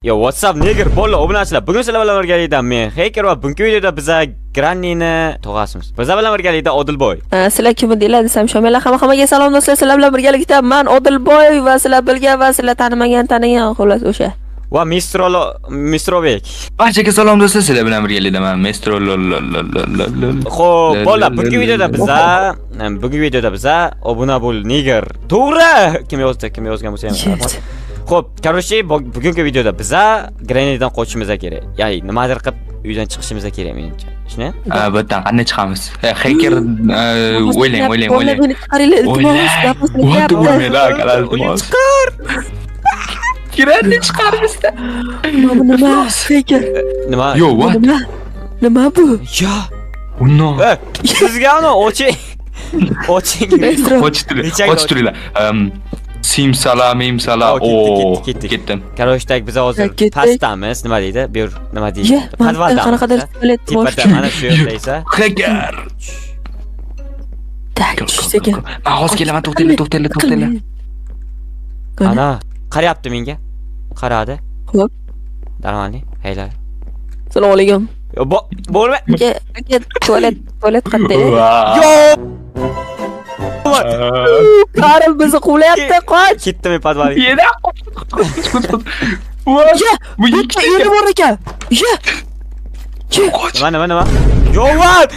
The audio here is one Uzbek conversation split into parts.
Yo, WhatsApp nigger bola obunachilar. Bugun sizlar bilan birgalikda men Hacker va bugungi videoda biz Grannyni tog'asimiz. Bizlar bilan birgalikda Odilboy. Sizlar kim deylar desam, Shomalar hammaga salom do'stlar. Sizlar bilan birgalikda men Odilboy va sizlar bilgan va sizlar tanimagan xolos o'sha. Va Mistrovek. Barchaga salom do'stlar, sizlar bilan birgalikda men Mistro. Xo'p, bola, bugungi videoda biz obuna bo'l nigger. To'g'ri. Kim yozgan bo'lsa ham. Xo'p, короче, bugungi videoda biz Grannydan qochishimiz kerak. Ya'ni nimadir qilib uydan chiqishimiz kerak menimcha. Shuni? Bittadan qanday chiqamiz? Hacker o'ylang. Chiqar. Granny chiqar bizda. Nima? Hacker. Nima? Yo, what? Nima bu? Ya. Unno. Sizga uni oching. Qoch turinglar. Simsala. Ketdim. Короче, biz hozir pastamiz. Nima deydi? Bu yer nima deydi? Podvalda. Qanaqadir tualet bor. Mana shu yerda esa. Hacker. Tak, sekin. Men hozir kelaman, to'xtanglar. Ana, qarayapti menga. Qaradi. Xo'p. Darmani, hayla. Assalomu alaykum. Yo, bo'lma. Aka, tualet qayerda? Yo! Qarim bizni quvlayapti, qoch. Ketdim podvalga. Yeda. Bu yerda bor ekan. Nima? Yo, what?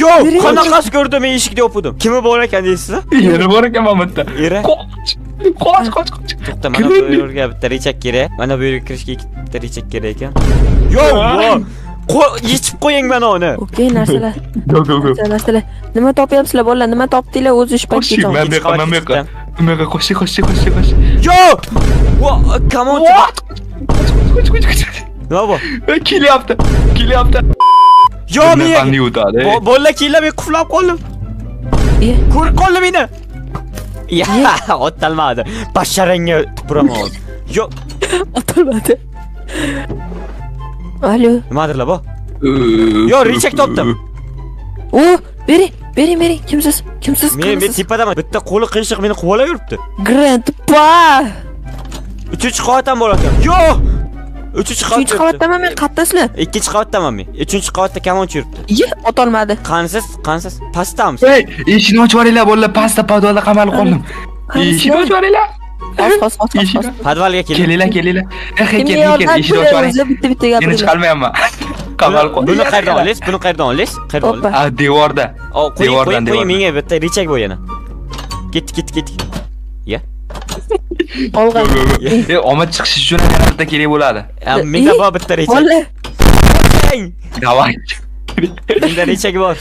Yo, qanaqasi ko'rdim, men eshikni o'pidim. Kimi bor ekan deysiz? Yana bor ekan mana bu yerda. Qoch. To'xta, mana bu yerga bitta rechak kerak. Mana bu yerga kirishga ikkita rechak kerak ekan. Yo, yechib qo'ying mana uni. Okey, narsalar. Go. Narsalar. Nima topyapsizlar bolalar? Nima topdinglar? O'zi ish payt ketadi. Men qo'sh. Yo! Come on. Nima bu? Kelyapti. Yo, men bolla kelib quflab qoldim. Ko'rib qoldim meni. Ya, otalmadi. Basharangga tupuraman. Yo, otalmadi. Alo. Nimadirlar bu? Yo, rechak topdim. Bering. Kimsiz? Men tepadaman. Bitta qo'li qiyshiq meni quvalab yuribdi. Grandpa. 3-qavatdan bor ekan. Yo! 3-qavatdaman men, qayerdasizlar? 2-qavatdaman men. 3-qavatda kamonchi yuribdi. Otolmadi. Qansiz? Pastdamiz. Hey, eshikni ochib yuboringlar, bolalar, pastda podvalda qamalib qoldim. Eshikni ochib yuboringlar. Hos. Podvalga Kelinglar. Hacker, eshikni ochib yuboring. Bitta Meni chiqarmayapman. Qamalib qoldim. Buni qayerdan olasiz? Qayerdan olasiz? Devorda. Qo'ying menga bitta rechak bo'l yana. Ket. Ya. Olgan. Omad chiqishi uchun yana bitta kerak bo'ladi. Menga bor bitta rechak. Davay. Menda rechak bor.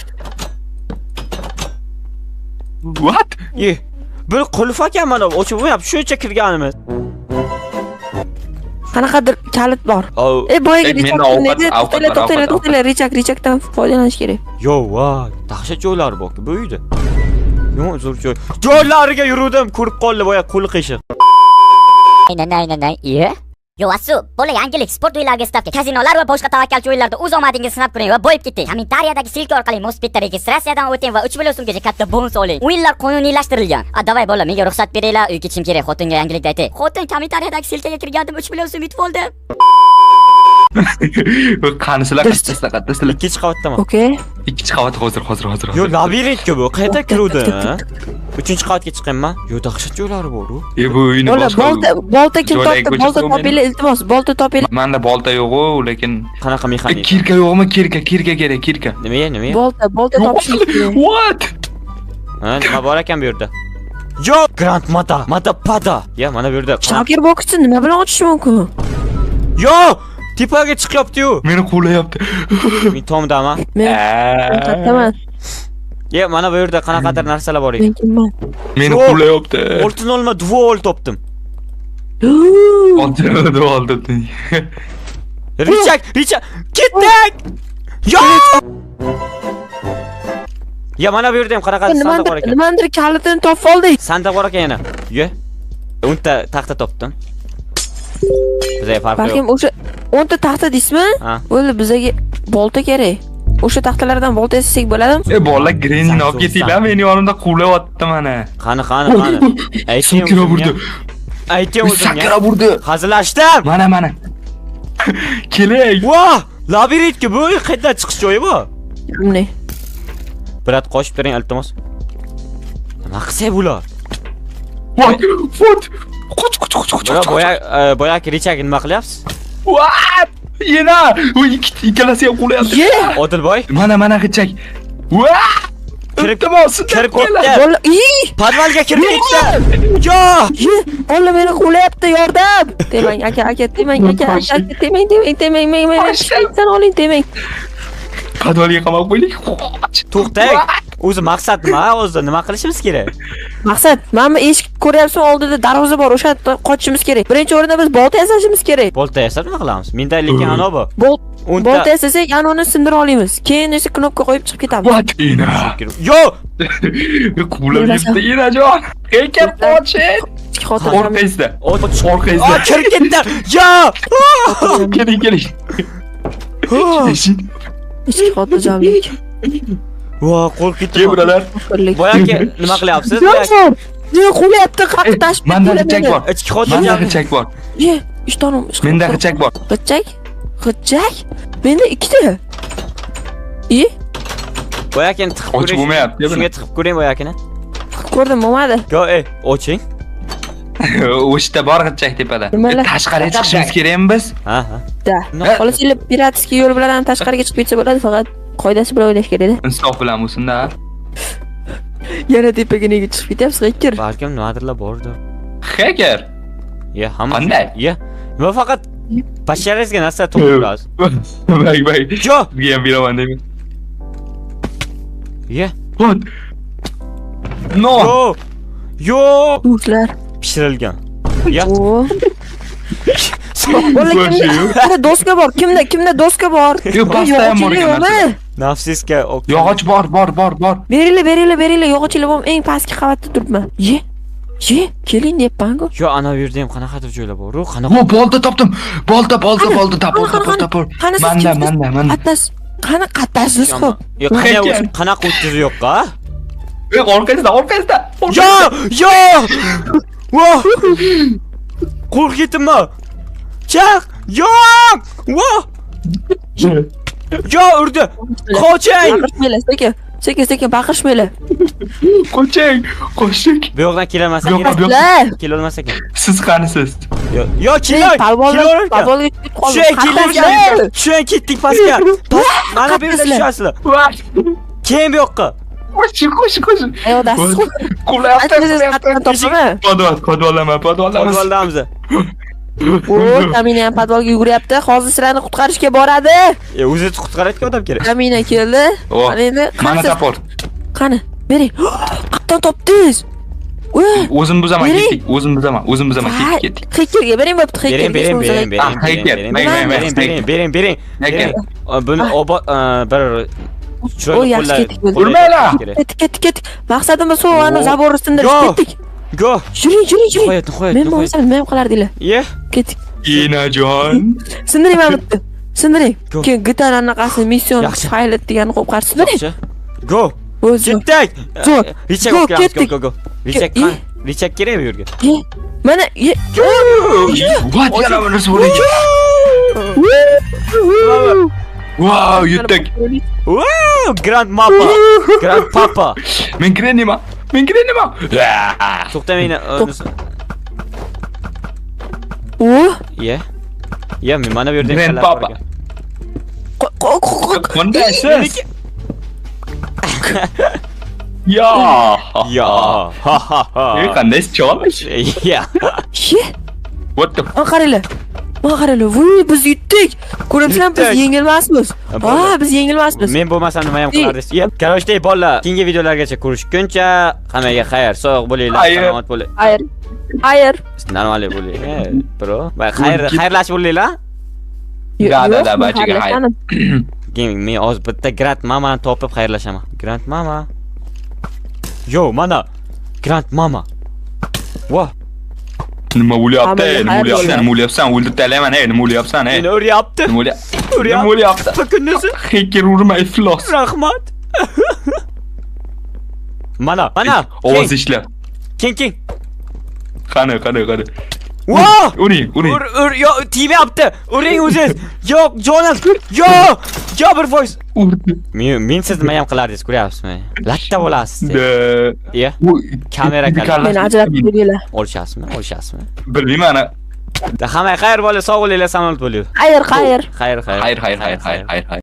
What? Bir qulf ekan mana, ochib qo'yapti. Shuncha kirganimiz. Qanaqadir kalit bor. Boyaga to'xtanglar, rechakdan foydalanish kerak. Yo, dahshat joylar bor bu uyda. Yo, zo'r joy. Joylariga yurdim, ko'rib qoldi boya qo'li qiyshiq. Aynan. Yo, asu, bola yangilik sport o'yinlariga stavka, kazinolar va boshqa tavakkalchi o'yinlarda o'z omadingizni sinab ko'ring va boyib keting. Kommentariyadagi silka orqali Mospitda registratsiyadan o'ting va 3 million so'mgacha katta bonus oling. O'yinlar qonuniylashtirilgan. Davay bola, menga ruxsat beringlar, uyga ketishim kerak. Xotinga yangilikni aytay. Xotin kommentariyadagi silkaga kirgandim, 3 million so'm yutib oldim. Qanisizlar, qaddasizlar. 2-qavatdaman. Okey. 2-qavat hozir. Yo, labirintga bu. Qayerda kiruvdi? 3-qavatga chiqayman. Yo, dahshat joylari bor-ku. Bu uyni boshqa. Bolta kim topdi? Bolta topinglar, iltimos, bolta topinglar. Menda bolta yo'q-ku, lekin qanaqa mexanik? Kirka yo'qmi? Kirka kerak, kirka. Nima? Bolta topishimiz kerak. What? Nima bor ekan bu yerda? Yo, Grand Mata. Ya, mana bu yerda. Shakir boksni nima bilan ochish mumkin? Yo! Tepaga chiqyapti-yu. Meni quvlayapti. Men tomdaman. Men qayerdaman? Ya, mana bu yerda qanaqadir narsalar bor ekan. Men kimman? Meni quvlayapti. Oltin olma, duol topdim. Oltin. Rechak. Ketdik. Yo! Ya, mana bu yerda ham qanaqadir sandiq bor ekan. Nimadir kalitini topib oldik. Sandiq bor ekan yana. Yo. 10 ta taxta topdim. Bizga farq yo'q. Balkim o'sha 10 ta taxta deysizmi? Bo'ldi, bizga bolta kerak. O'sha taxtalardan bolta yasasak bo'ladimi? Bolalar Grannyni olib ketinglar, meni yonimda quvlayapti mana. Qani. Ayting. Ayting o'zimga. Sakra urdi. Hazillashdim. Mana. Keling. Voh, labirintga bu qayerdan chiqish joyi bu? Bunday. Birat qo'shib turing iltimos. Nima qilsa bular? Vot. Qoch. Boyagi rechagi nima qilyapsiz? What? Yana. U ikkalasi ham qo'layapti. Odilboy, Mana g'ichak. What? kirib Kirib Bola, Podvalga kirib ketdi. Yo! bola meni qo'layapti, yordam. Demang, aka, demang, aka, demang. Sen oling, demang. Podvalga qamab qo'ydik. To'xtang. O'zi maqsad nima? O'zi nima qilishimiz kerak? Maqsad, mana eshik ko'ryapsan, oldida darvoza bor, o'sha yerdan qochishimiz kerak. Birinchi o'rinda biz bolta yasashimiz kerak. Bolta yasab nima qilamiz? Menda lekin ana bu. Bolta yasasak, anoni sindira olamiz. Keyin esa knopka qo'yib chiqib ketamiz. What? Ina. Yo! Qulab yetdi Inajon. Heykel qoching. Orqangizda. Orqangizda. Kirib ketdi. Yo! Keling. Ichki xotirjamlik. Voh, qo'rqib ketdim. Kemralar. Boyagi nima qilyapsiz? Ne qo'layapti, qaqi tashib. Menda g'ichak bor. Ichki xotirjamlik. Ishtonim. Menda g'ichak bor. G'ichak? Menda ikkita. Boyagini tiqib Ochib bo'lmayapti. Shunga tiqib ko'ring boyagini. Ko'rdim, bo'lmadi. Yo, oching. O'shda bor g'ichak tepada. Nimalar? Tashqariga chiqishimiz kerakmi biz? Ha. Da. Xolasizlar piratskiy yo'l bilan ham tashqariga chiqib ketsa bo'ladi, faqat qoidasi bilan o'ylash kerak-da. Insof bilan bo'lsin-da. Yana tepaga nega chiqib ketyapsiz, hacker? Balkim nimadirlar bordir. Hacker. Ya, hamma. Qanday? Ya. Nima faqat basharingizga narsa to'g'rilasiz. Bak. Yo! Bizga ham beraman deyman. Ya. What? No. Yo! Do'stlar. Pishirilgan. Ya. Kimda doska bor? Kimda doska bor? Yo, pasta ham bor ekan. Nafsizga Yog'och bor. Beringlar, yog'ochlar bor, eng pastki qavatda turibman. Ye, keling deyapman-ku. Yo, ana bu yerda ham qanaqadir joylar bor. Qanaqa? Yo, bolta topdim. Bolta, tapor. Manda. Qani qattasiz xo'p? Yo, qanaqa o'ttiz yo'q-a? Orqangizda. Yo! Voh! Qo'rqib ketdimmi? Chaq! Yo'q! Voh! Yo, urdi. Qoching! Baqirishmaylar, sekin baqirishmaylar. Qoching. Bu yoqdan kelolmas ekan. Kelolmas ekan. Siz qanisiz? Yo, kelol. Palvolga Shun ketdik pastga. Mana bu yerda tushasizlar. Keyin bu yoqqa. Qo'sh. Ayodasiz. Podvalamiz. Podvaldamiz. Kamina ham podvalga yuguryapti. Hozir sizlarni qutqarishga boradi. O'zi qutqaradigan odam kerak. Kamina keldi. Mana tapor. Qani, bering. Qayerdan topdingiz? O'zim buzaman ketdik. Ketdik. Hackerga bering, bo'pti, hackerga. Bering. Buni bir O yaxshi ketdik. Urmaylar. Ketdik. Maqsadimiz shu ani zabor ustida ketdik. Go. Yuring. Qo'ying. Men bo'lsam nima ham qilardinglar? Ketdik. Inajon. Sindiring mana bitta. Sindiring. Keyin gitar anaqasi mission fayl deganni qo'yib qarshi sindiring. Go. O'zi. Ketdik. Ketdik. Go. Richak kerak bu yerga. Mana What? Yana bir narsa bo'laydi. Wow, yutdik. Wow, Grand Papa. Men kirenima. To'xta meni. Ya, men mana bu yerda Grand Papa. Qandaysiz? Ya. Ha. Qandaysiz cholish? Ya. What the? Qaranglar. Voy, biz yutdik. Ko'ramsan, biz yengilmasmiz. Biz yengilmasmiz. Men bo'lmasam nima ham qilardingiz? Короче, bolalar, keyingi videolargacha ko'rishguncha hammaga xayr, sog'lik bo'linglar, salomat bo'ling. Xayr. Normal bo'ling. Bro, va xayrlashib bo'linglar. Da, bachiga xayr. Men hozir bitta Grand Mamani topib xayrlashaman. Grand Mama. Yo, mana Grand Mama. Voh. Nima bo'lyapsan? O'ldirtalayman, nima bo'lyapsan? Nima o'ryapti? Nima bo'lyapti? Fakunisi. Hacker urma, iflos. Rahmat. Mana. Ovoz ishla. King. Qani. Voh! Uring. Yo, tegmayapti. Uring o'zingiz. Yo'q, jonim. Yo, 1%. Urdi. Men siz nima ham qilardingiz, ko'ryapsizmi? Latta bo'lasiz. Iya. Kamera Meni ajratib beringlar. Olishasizmi? Bilmayman ana. Hamma xayr bo'ldi, sog' bo'linglar, samolat bo'ling. Xayr. Xayr. Xayr.